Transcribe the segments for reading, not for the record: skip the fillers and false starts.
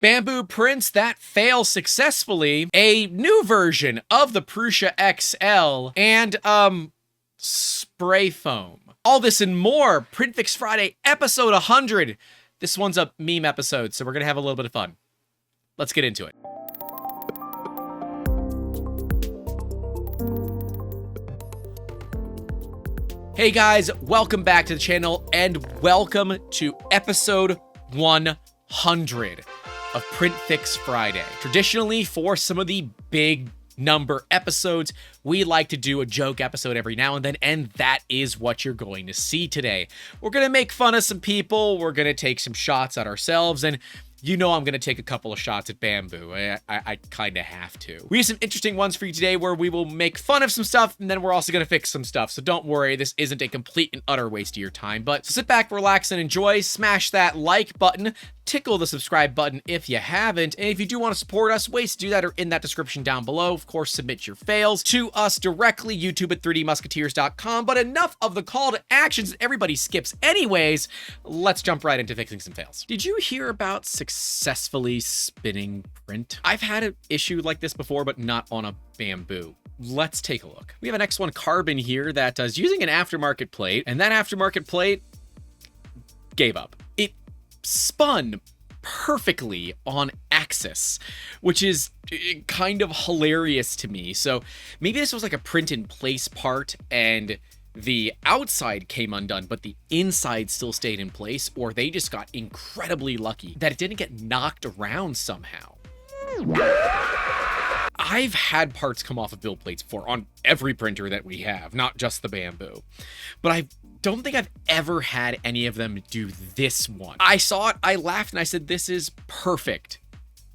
Bamboo prints that fail successfully, a new version of the Prusa XL, and, spray foam. All this and more, Print Fix Friday, episode 100. This one's a meme episode, so we're gonna have a little bit of fun. Let's get into it. Hey guys, welcome back to the channel, and welcome to episode 100 of Print Fix Friday. Traditionally, for some of the big number episodes, we like to do a joke episode every now and then, and that is what you're going to see today. We're gonna make fun of some people, we're gonna take some shots at ourselves, and you know I'm gonna take a couple of shots at Bamboo. I kinda have to. We have some interesting ones for you today where we will make fun of some stuff, and then we're also gonna fix some stuff. So don't worry, this isn't a complete and utter waste of your time. But sit back, relax, and enjoy. Smash that like button. Tickle the subscribe button if you haven't. And if you do want to support us, ways to do that are in that description down below. Of course, submit your fails to us directly, YouTube at 3dmusketeers.com. But enough of the call to actions that everybody skips anyways. Let's jump right into fixing some fails. Did you hear about successfully spinning print? I've had an issue like this before, but not on a Bamboo. Let's take a look. We have an X1 Carbon here that is using an aftermarket plate, and that aftermarket plate gave up. It spun perfectly on axis, which is kind of hilarious to me. So maybe this was like a print in place part and the outside came undone, but the inside still stayed in place, or they just got incredibly lucky that it didn't get knocked around somehow. I've had parts come off of build plates before on every printer that we have, not just the Bamboo, but I don't think I've ever had any of them do this one. I saw it, I laughed, and I said, this is perfect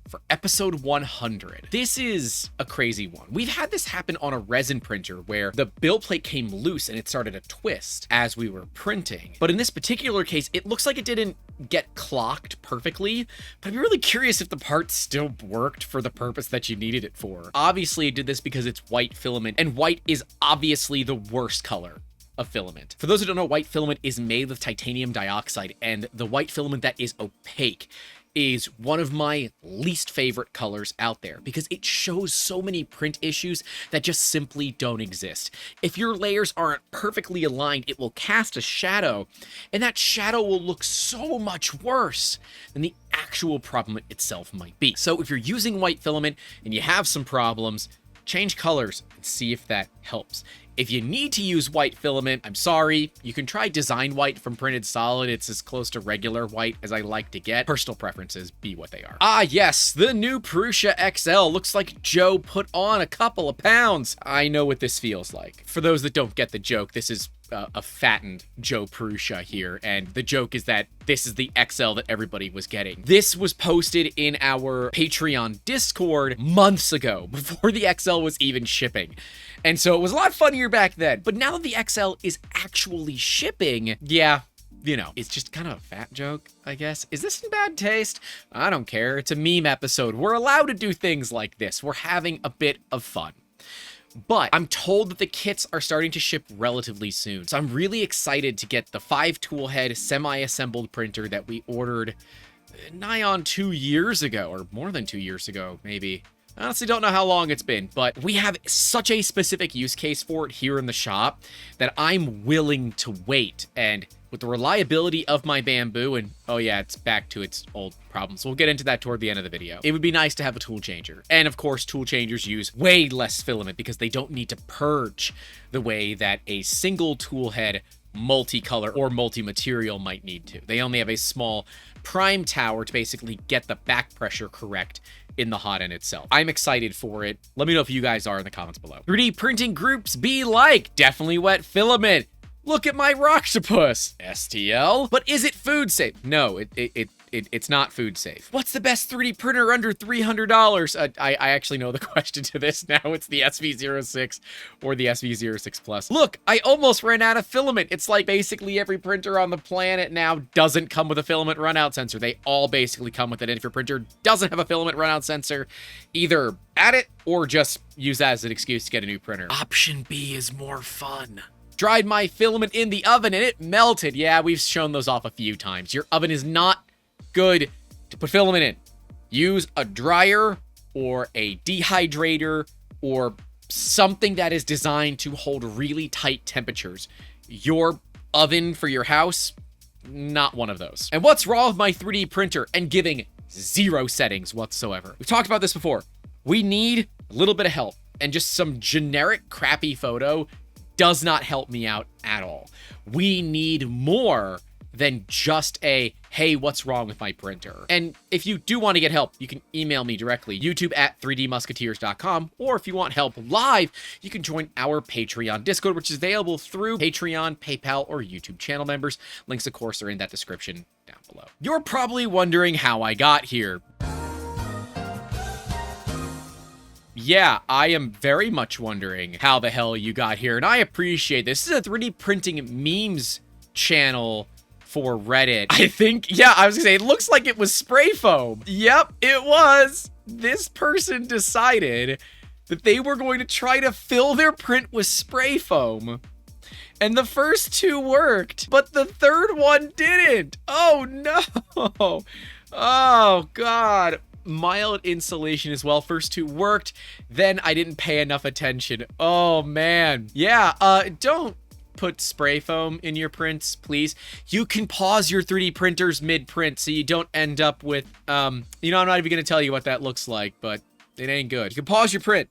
for episode 100. This is a crazy one. We've had this happen on a resin printer where the build plate came loose and it started to twist as we were printing. But in this particular case, it looks like it didn't get clocked perfectly, but I'm really curious if the part still worked for the purpose that you needed it for. Obviously, it did this because it's white filament, and white is obviously the worst color of filament. For those who don't know, white filament is made with titanium dioxide, and the white filament that is opaque is one of my least favorite colors out there because it shows so many print issues that just simply don't exist. If your layers aren't perfectly aligned, it will cast a shadow, and that shadow will look so much worse than the actual problem itself might be. So if you're using white filament and you have some problems, change colors and see if that helps. If you need to use white filament, I'm sorry, you can try design white from Printed Solid. It's as close to regular white as I like to get. Personal preferences be what they are. Ah yes, the new Prusa XL. Looks like Joe put on a couple of pounds. I know what this feels like. For those that don't get the joke, this is a fattened Joe Prusa here, and the joke is that this is the XL that everybody was getting. This was posted in our Patreon Discord months ago, before the XL was even shipping, and so it was a lot funnier back then. But now that the XL is actually shipping, yeah, you know, it's just kind of a fat joke, I guess. Is this in bad taste? I don't care. It's a meme episode. We're allowed to do things like this. We're having a bit of fun. But I'm told that the kits are starting to ship relatively soon. So I'm really excited to get the 5-tool head semi-assembled printer that we ordered nigh on 2 years ago, or more than 2 years ago, maybe. I honestly don't know how long it's been, but we have such a specific use case for it here in the shop that I'm willing to wait. And with the reliability of my Bamboo, and oh yeah, it's back to its old problems. We'll get into that toward the end of the video. It would be nice to have a tool changer. And of course, tool changers use way less filament because they don't need to purge the way that a single tool head multicolor or multi-material might need to. They only have a small prime tower to basically get the back pressure correct in the hot end itself. I'm excited for it. Let me know if you guys are in the comments below. 3D printing groups be like, definitely wet filament. Look at my Roxapus. STL. But is it food safe? No, it's not food safe. What's the best 3D printer under $300? I actually know the question to this now. It's the SV06 or the SV06 Plus. Look, I almost ran out of filament. It's like basically every printer on the planet now doesn't come with a filament runout sensor. They all basically come with it. And if your printer doesn't have a filament runout sensor, either add it or just use that as an excuse to get a new printer. Option B is more fun. Dried my filament in the oven and it melted. Yeah, we've shown those off a few times. Your oven is not good to put filament in. Use a dryer or a dehydrator or something that is designed to hold really tight temperatures. Your oven for your house, not one of those. And what's wrong with my 3D printer and giving 0 settings whatsoever? We've talked about this before. We need a little bit of help, and just some generic crappy photo does not help me out at all. We need more than just a, hey, what's wrong with my printer? And if you do want to get help, you can email me directly, youtube@3dmusketeers.com, or if you want help live, you can join our Patreon Discord, which is available through Patreon, PayPal, or YouTube channel members. Links, of course, are in that description down below. You're probably wondering how I got here. Yeah, I am very much wondering how the hell you got here, and I appreciate this. This is a 3D printing memes channel for Reddit. I think, yeah, I was gonna say, it looks like it was spray foam. Yep, it was. This person decided that they were going to try to fill their print with spray foam. And the first 2 worked, but the third one didn't. Oh no. Oh God. Mild insulation as well. First 2 worked, then I didn't pay enough attention. Oh man. Yeah, don't put spray foam in your prints, please. You can pause your 3D printers mid-print so you don't end up with, I'm not even gonna tell you what that looks like, but it ain't good. You can pause your print.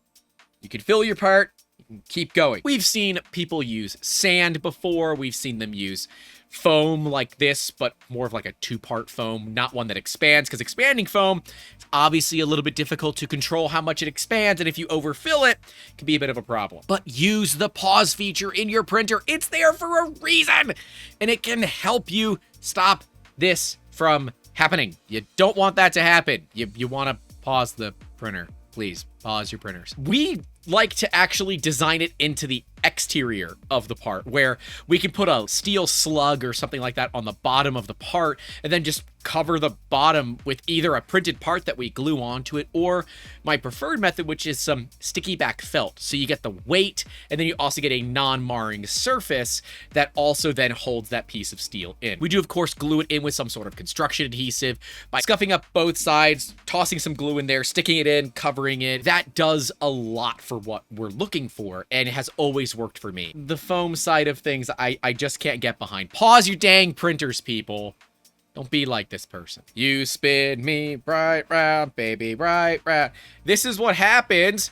You can fill your part. You can keep going. We've seen people use sand before. We've seen them use foam like this, but more of like a 2-part foam, not one that expands, because expanding foam is obviously a little bit difficult to control how much it expands, and if you overfill it, it can be a bit of a problem. But use the pause feature in your printer. It's there for a reason, and it can help you stop this from happening. You don't want that to happen. You want to pause the printer. Please, pause your printers. We like to actually design it into the exterior of the part, where we can put a steel slug or something like that on the bottom of the part, and then just cover the bottom with either a printed part that we glue onto it, or my preferred method, which is some sticky back felt. So you get the weight, and then you also get a non-marring surface that also then holds that piece of steel in. We do, of course, glue it in with some sort of construction adhesive by scuffing up both sides, tossing some glue in there, sticking it in, covering it. That does a lot for what we're looking for, and it has always worked for me. The foam side of things, I just can't get behind. Pause your dang printers, people. Don't be like this person. You spin me right round, baby, right round. This is what happens.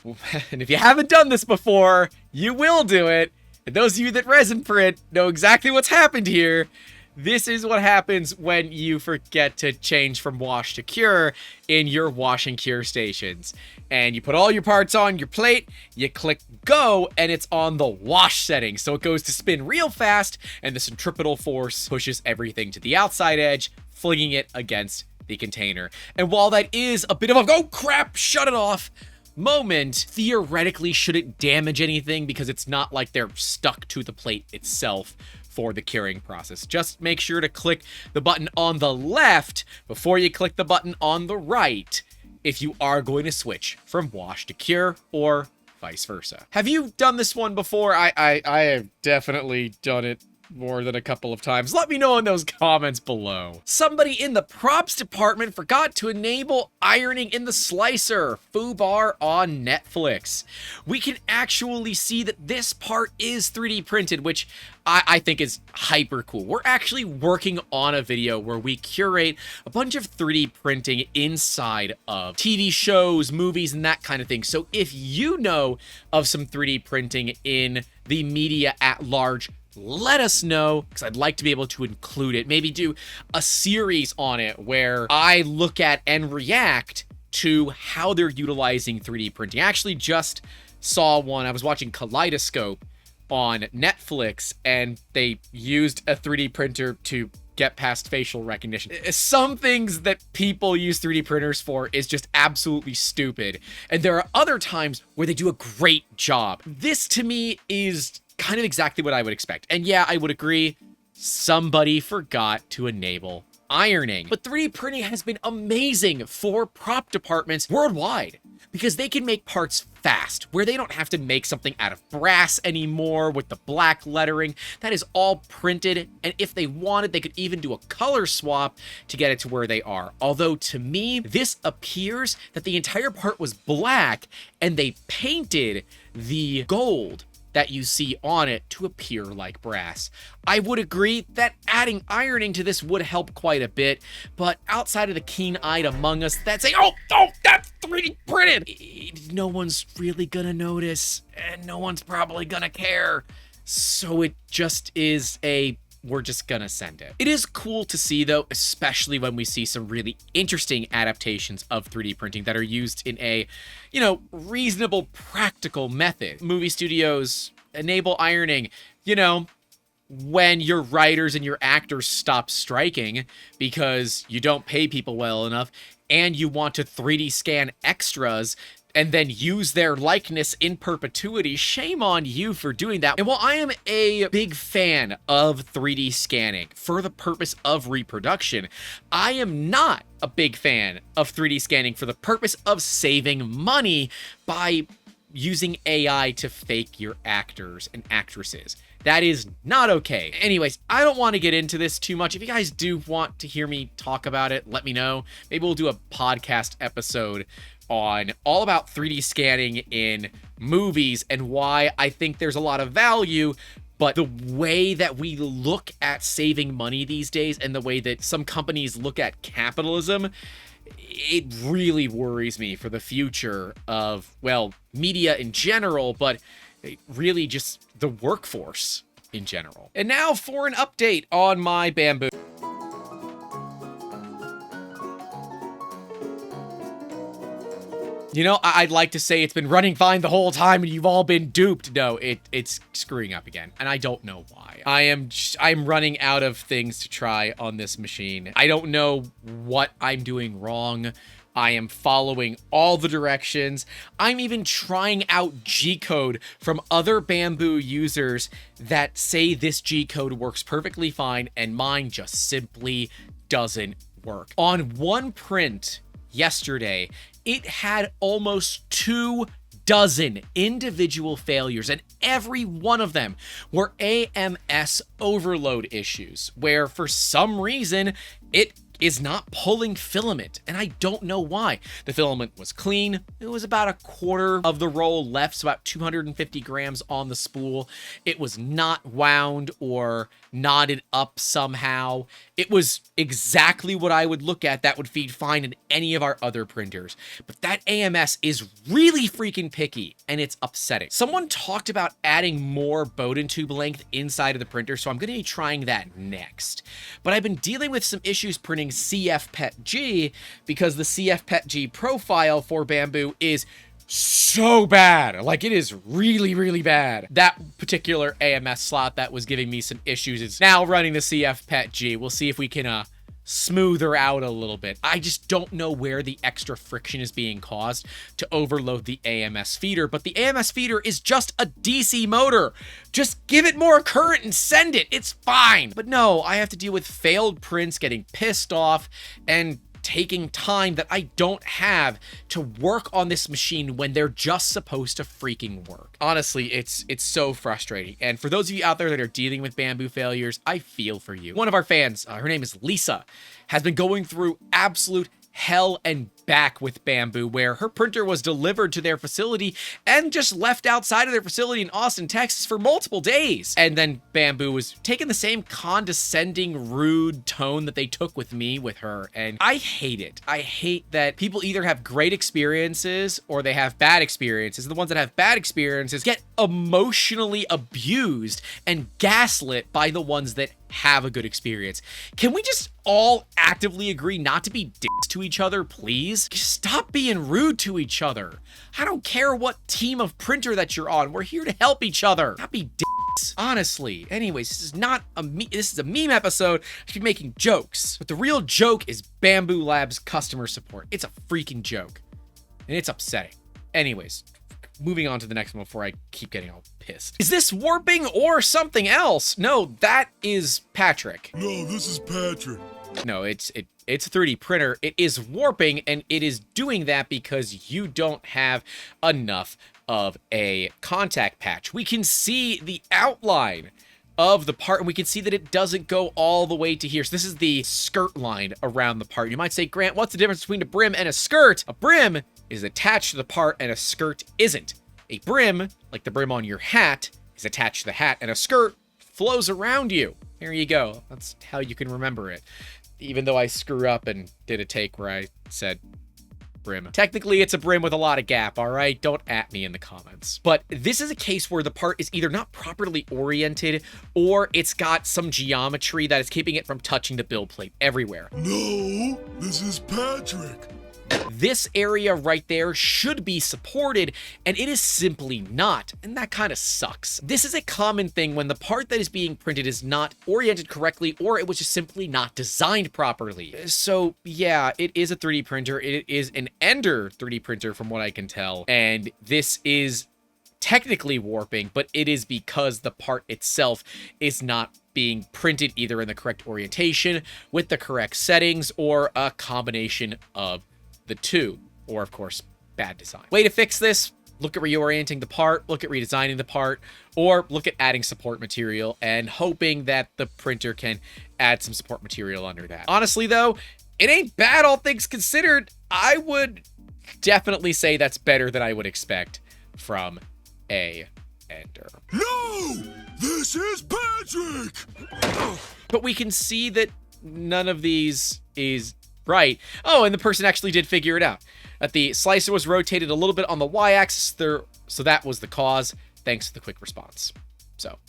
And if you haven't done this before, you will do it. And those of you that resin print know exactly what's happened here. This is what happens when you forget to change from wash to cure in your wash and cure stations. And you put all your parts on your plate, you click go, and it's on the wash setting. So it goes to spin real fast, and the centripetal force pushes everything to the outside edge, flinging it against the container. And while that is a bit of a, oh crap, shut it off moment, theoretically shouldn't damage anything because it's not like they're stuck to the plate itself for the curing process. Just make sure to click the button on the left before you click the button on the right if you are going to switch from wash to cure or vice versa. Have you done this one before? I have definitely done it more than a couple of times. Let me know in those comments below. Somebody in the props department forgot to enable ironing in the slicer. FUBAR on Netflix. We can actually see that this part is 3D printed, which I think is hyper cool. We're actually working on a video where we curate a bunch of 3D printing inside of TV shows, movies, and that kind of thing. So if you know of some 3D printing in the media at large, let us know, because I'd like to be able to include it. Maybe do a series on it where I look at and react to how they're utilizing 3D printing. I actually just saw one. I was watching Kaleidoscope on Netflix, and they used a 3D printer to get past facial recognition. Some things that people use 3D printers for is just absolutely stupid. And there are other times where they do a great job. This, to me, is kind of exactly what I would expect. And yeah, I would agree, somebody forgot to enable ironing. But 3D printing has been amazing for prop departments worldwide. because they can make parts fast, where they don't have to make something out of brass anymore with the black lettering. That is all printed, and if they wanted, they could even do a color swap to get it to where they are. Although, to me, this appears that the entire part was black, and they painted the gold that you see on it to appear like brass. I would agree that adding ironing to this would help quite a bit, but outside of the keen-eyed among us that say, oh, that's 3D printed, no one's really gonna notice, and no one's probably gonna care. So it just is we're just gonna send it. It is cool to see, though, especially when we see some really interesting adaptations of 3D printing that are used in a, reasonable, practical method. Movie studios enable ironing, when your writers and your actors stop striking because you don't pay people well enough and you want to 3D scan extras and then use their likeness in perpetuity, shame on you for doing that. And while I am a big fan of 3D scanning for the purpose of reproduction, I am not a big fan of 3D scanning for the purpose of saving money by using AI to fake your actors and actresses. That is not okay. Anyways, I don't want to get into this too much. If you guys do want to hear me talk about it, let me know. Maybe we'll do a podcast episode on all about 3D scanning in movies and why I think there's a lot of value, but the way that we look at saving money these days and the way that some companies look at capitalism, it really worries me for the future of, well, media in general, but really just the workforce in general. And now for an update on my Bambu. I'd like to say it's been running fine the whole time and you've all been duped. No, it's screwing up again, and I don't know why. I'm running out of things to try on this machine. I don't know what I'm doing wrong. I am following all the directions. I'm even trying out G-code from other Bambu users that say this G-code works perfectly fine, and mine just simply doesn't work. On one print yesterday, it had almost 24 individual failures, and every one of them were AMS overload issues, where for some reason it is not pulling filament, and I don't know why. The filament was clean. It was about a quarter of the roll left, so about 250 grams on the spool. It was not wound or knotted up somehow. It was exactly what I would look at that would feed fine in any of our other printers. But that AMS is really freaking picky, and it's upsetting. Someone talked about adding more Bowden tube length inside of the printer, so I'm going to be trying that next. But I've been dealing with some issues printing CF-PET-G because the CF-PET-G profile for Bambu is so bad. Like, it is really, really bad. That particular AMS slot that was giving me some issues is now running the CF-PET-G. We'll see if we can smooth her out a little bit. I just don't know where the extra friction is being caused to overload the AMS feeder, but the AMS feeder is just a DC motor. Just give it more current and send it. It's fine. But no, I have to deal with failed prints, getting pissed off, and taking time that I don't have to work on this machine when they're just supposed to freaking work. Honestly, it's so frustrating. And for those of you out there that are dealing with Bambu failures, I feel for you. One of our fans, her name is Lisa, has been going through absolute hell and back with Bambu, where her printer was delivered to their facility and just left outside of their facility in Austin, Texas for multiple days. And then Bambu was taking the same condescending, rude tone that they took with me with her. And I hate it. I hate that people either have great experiences or they have bad experiences. The ones that have bad experiences get emotionally abused and gaslit by the ones that have a good experience. Can we just all actively agree not to be dicks to each other, please? Stop being rude to each other. I don't care what team of printer that you're on. We're here to help each other. Not be dicks. Honestly. Anyways, this is not a this is a meme episode. I should be making jokes. But the real joke is Bambu Labs customer support. It's a freaking joke. And it's upsetting. Anyways, moving on to the next one before I keep getting all pissed. Is this warping or something else? No, that is Patrick. No, this is Patrick. No, it's a 3D printer. It is warping, and it is doing that because you don't have enough of a contact patch. We can see the outline of the part, and we can see that it doesn't go all the way to here. So this is the skirt line around the part. You might say, Grant, what's the difference between a brim and a skirt? A brim is attached to the part, and a skirt isn't. A brim, like the brim on your hat, is attached to the hat, and a skirt flows around you. There you go. That's how you can remember it. Even though I screw up and did a take where I said brim. Technically, it's a brim with a lot of gap, all right? Don't at me in the comments. But this is a case where the part is either not properly oriented or it's got some geometry that is keeping it from touching the build plate everywhere. No, this is Patrick. This area right there should be supported, and it is simply not, and that kind of sucks. This is a common thing when the part that is being printed is not oriented correctly, or it was just simply not designed properly. So yeah, it is a 3D printer. It is an Ender 3D printer from what I can tell, and this is technically warping, but it is because the part itself is not being printed either in the correct orientation, with the correct settings, or a combination of the two, or of course, bad design. Way to fix this: look at reorienting the part, look at redesigning the part, or look at adding support material and hoping that the printer can add some support material under that. Honestly though, it ain't bad, all things considered. I would definitely say that's better than I would expect from a Ender. No, this is Patrick. But we can see that none of these is right. Oh, and the person actually did figure it out. That the slicer was rotated a little bit on the y-axis there, so that was the cause, thanks to the quick response. So,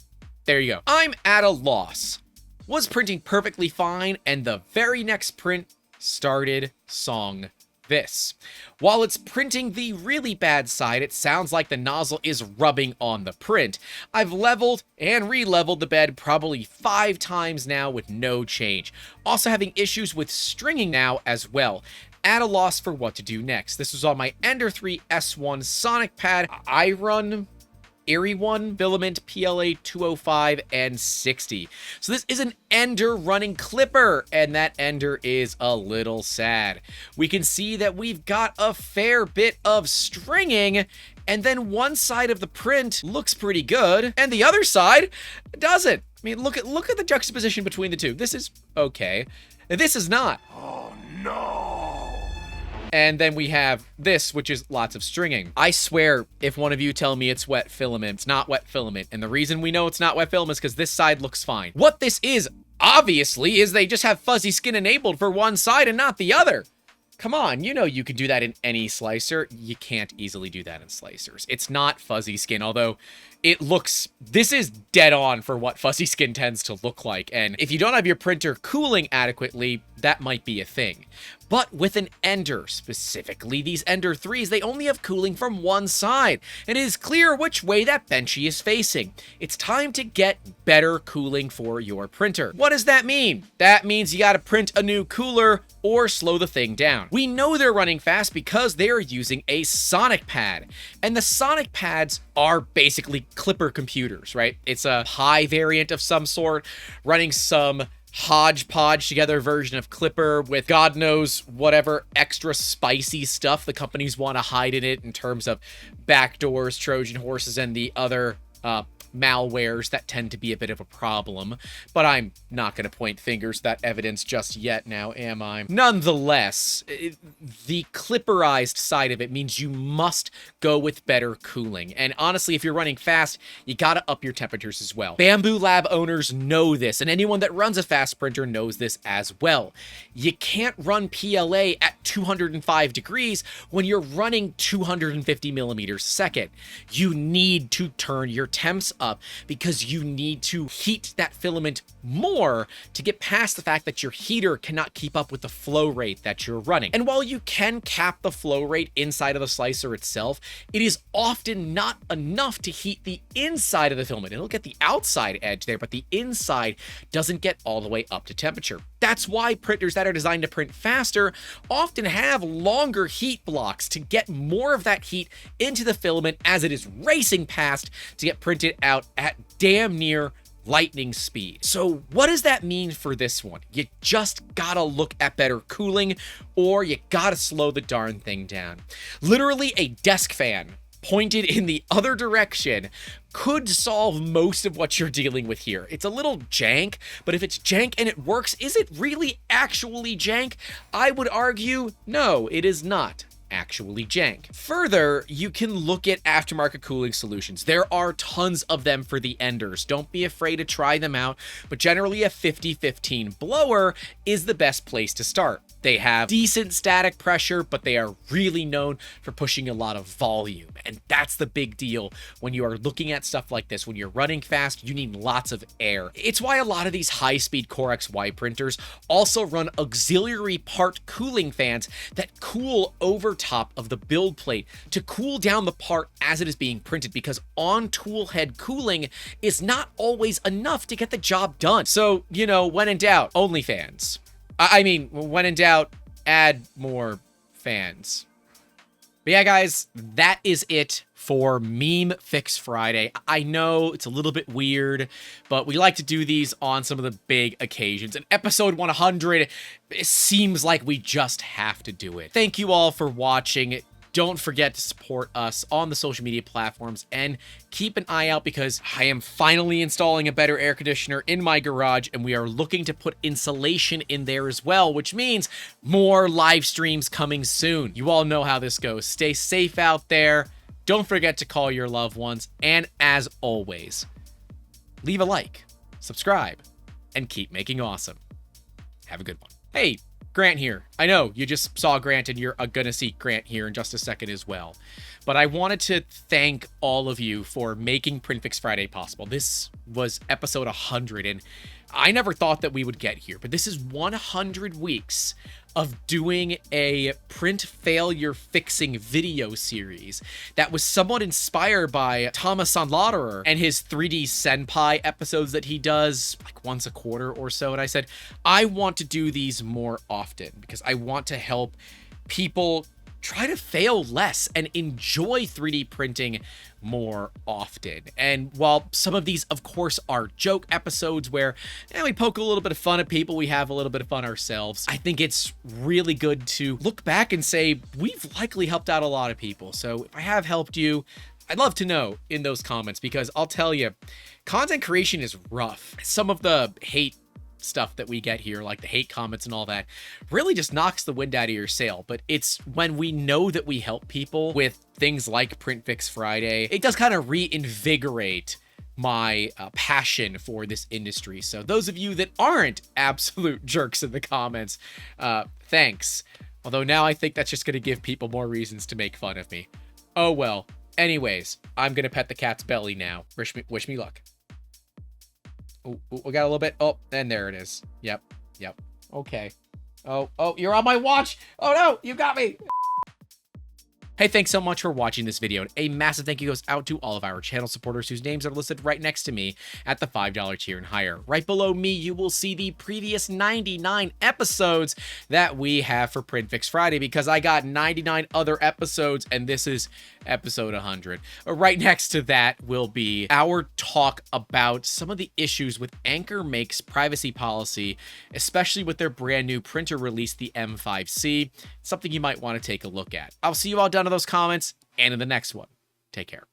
there you go. I'm at a loss. Was printing perfectly fine, and the very next print started song this. While it's printing the really bad side, it sounds like the nozzle is rubbing on the print. I've leveled and re-leveled the bed probably 5 times now with no change. Also having issues with stringing now as well. At a loss for what to do next. This was on my Ender 3 S1 Sonic Pad. I run Airy 1, Filament, PLA 205, and 60. So this is an Ender running Clipper, and that Ender is a little sad. We can see that we've got a fair bit of stringing, and then one side of the print looks pretty good, and the other side doesn't. I mean, look at the juxtaposition between the two. This is okay. This is not. Oh no. And then we have this, which is lots of stringing. I swear, if one of you tell me it's wet filament, it's not wet filament. And the reason we know it's not wet filament is because this side looks fine. What this is, obviously, is they just have fuzzy skin enabled for one side and not the other. Come on, you know you can do that in any slicer. You can't easily do that in slicers. It's not fuzzy skin, although it looks... This is dead on for what fuzzy skin tends to look like. And if you don't have your printer cooling adequately, that might be a thing. But with an Ender, specifically these Ender 3s, they only have cooling from one side, and it is clear which way that Benchy is facing. It's time to get better cooling for your printer. What does that mean? That means you gotta print a new cooler or slow the thing down. We know they're running fast because they are using a Sonic Pad, and the Sonic Pads are basically Clipper computers, right? It's a high variant of some sort, running some hodgepodge together version of Clipper with God knows whatever extra spicy stuff the companies want to hide in it in terms of backdoors, Trojan horses, and the other malwares that tend to be a bit of a problem. But I'm not going to point fingers at that evidence just yet now, am I? Nonetheless, the clipperized side of it means you must go with better cooling. And honestly, if you're running fast, you got to up your temperatures as well. Bambu Lab owners know this, and anyone that runs a fast printer knows this as well. You can't run PLA at 205 degrees when you're running 250 millimeters a second. You need to turn your temps up because you need to heat that filament more to get past the fact that your heater cannot keep up with the flow rate that you're running. And while you can cap the flow rate inside of the slicer itself, it is often not enough to heat the inside of the filament. It'll get the outside edge there, but the inside doesn't get all the way up to temperature. That's why printers that are designed to print faster often have longer heat blocks to get more of that heat into the filament as it is racing past to get printed out at damn near lightning speed. So what does that mean for this one? You just gotta look at better cooling, or you gotta slow the darn thing down. Literally a desk fan pointed in the other direction could solve most of what you're dealing with here. It's a little jank, but if it's jank and it works, is it really actually jank? I would argue, no, it is not actually jank. Further, you can look at aftermarket cooling solutions. There are tons of them for the enders. Don't be afraid to try them out, but generally a 50-15 blower is the best place to start. They have decent static pressure, but they are really known for pushing a lot of volume. And that's the big deal when you are looking at stuff like this. When you're running fast, you need lots of air. It's why a lot of these high-speed Core XY printers also run auxiliary part cooling fans that cool over top of the build plate to cool down the part as it is being printed, because on tool head cooling is not always enough to get the job done. So, you know, when in doubt, only fans. I mean, when in doubt, add more fans. But yeah, guys, that is it for MemeFixFriday. I know it's a little bit weird, but we like to do these on some of the big occasions. And episode 100, it seems like we just have to do it. Thank you all for watching. Don't forget to support us on the social media platforms, and keep an eye out because I am finally installing a better air conditioner in my garage, and we are looking to put insulation in there as well, which means more live streams coming soon. You all know how this goes. Stay safe out there. Don't forget to call your loved ones. And as always, leave a like, subscribe, and keep making awesome. Have a good one. Hey, Grant here. I know you just saw Grant and you're gonna see Grant here in just a second as well. But I wanted to thank all of you for making PrintFixFriday possible. This was episode 100, and I never thought that we would get here, but this is 100 weeks of doing a print failure fixing video series that was somewhat inspired by Thomas Sandladerer and his 3D Senpai episodes that he does like once a quarter or so. And I said, I want to do these more often because I want to help people try to fail less and enjoy 3D printing more often. And while some of these, of course, are joke episodes where we poke a little bit of fun at people, we have a little bit of fun ourselves, I think it's really good to look back and say, we've likely helped out a lot of people. So if I have helped you, I'd love to know in those comments, because I'll tell you, content creation is rough. Some of the hate stuff that we get here, like the hate comments and all that, really just knocks the wind out of your sail. But it's when we know that we help people with things like PrintFixFriday, it does kind of reinvigorate my passion for this industry. So those of you that aren't absolute jerks in the comments, thanks. Although now I think that's just going to give people more reasons to make fun of me. Oh well. Anyways, I'm going to pet the cat's belly now. Wish me luck. Oh, we got a little bit. Oh, and there it is. Yep. Okay. Oh, you're on my watch. Oh no, you got me. Hey, thanks so much for watching this video. And a massive thank you goes out to all of our channel supporters whose names are listed right next to me at the $5 tier and higher. Right below me, you will see the previous 99 episodes that we have for PrintFixFriday, because I got 99 other episodes and this is episode 100. Right next to that will be our talk about some of the issues with Anker Make's privacy policy, especially with their brand new printer release, the M5C. Something you might want to take a look at. I'll see you all down in those comments and in the next one. Take care.